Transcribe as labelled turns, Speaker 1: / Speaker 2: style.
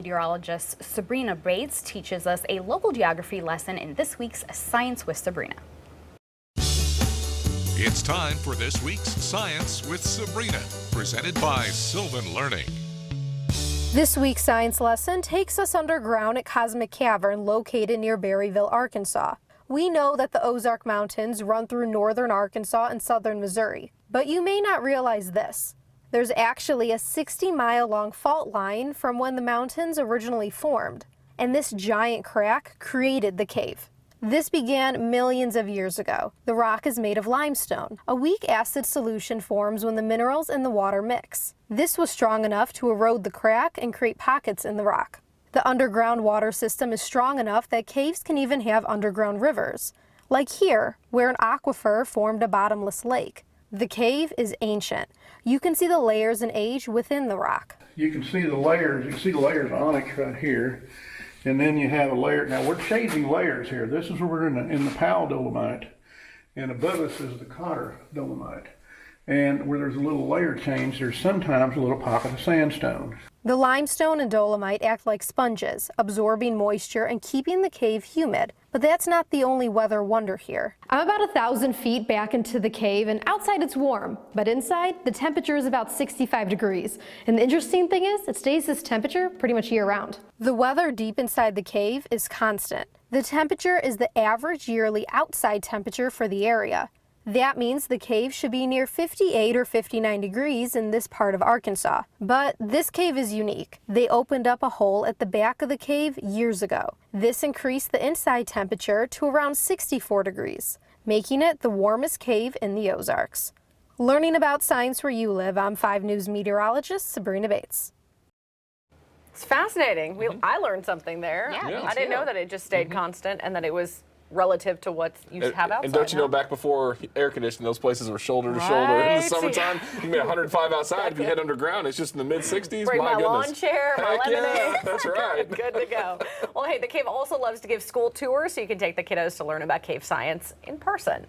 Speaker 1: Meteorologist Sabrina Bates teaches us a local geography lesson in this week's Science with Sabrina.
Speaker 2: It's time for this week's Science with Sabrina, presented by Sylvan Learning.
Speaker 3: This week's science lesson takes us underground at Cosmic Cavern, located near Berryville, Arkansas. We know that the Ozark Mountains run through northern Arkansas and southern Missouri, but you may not realize this. There's actually a 60-mile-long fault line from when the mountains originally formed, and this giant crack created the cave. This began millions of years ago. The rock is made of limestone. A weak acid solution forms when the minerals in the water mix. This was strong enough to erode the crack and create pockets in the rock. The underground water system is strong enough that caves can even have underground rivers, like here, where an aquifer formed a bottomless lake. The cave is ancient. You can see the layers and age within the rock.
Speaker 4: You can see the layers. You can see the layers of onyx right here. And then you have a layer. Now we're changing layers here. This is where we're in the Powell dolomite. And above us is the Cotter dolomite. And where there's a little layer change, there's sometimes a little pocket of sandstone.
Speaker 3: The limestone and dolomite act like sponges, absorbing moisture and keeping the cave humid. But that's not the only weather wonder here. I'm about 1,000 feet back into the cave, and outside it's warm, but inside the temperature is about 65 degrees. And the interesting thing is, it stays this temperature pretty much year-round. The weather deep inside the cave is constant. The temperature is the average yearly outside temperature for the area. That means the cave should be near 58 or 59 degrees in this part of Arkansas. But this cave is unique. They opened up a hole at the back of the cave years ago. This increased the inside temperature to around 64 degrees, making it the warmest cave in the Ozarks. Learning about science where you live, I'm 5 News meteorologist Sabrina Bates.
Speaker 5: It's fascinating. I learned something there.
Speaker 1: Yeah,
Speaker 5: I didn't know that it just stayed constant and that it was relative to what you have outside.
Speaker 6: And don't you know, back before air conditioning, those places were shoulder to shoulder. In the summertime, you can be 105 outside. If you head underground, it's just in the mid-60s.
Speaker 5: Bring my lawn chair, my lemonade.
Speaker 6: Yeah, that's right.
Speaker 5: Good to go. Well, hey, the cave also loves to give school tours, so you can take the kiddos to learn about cave science in person.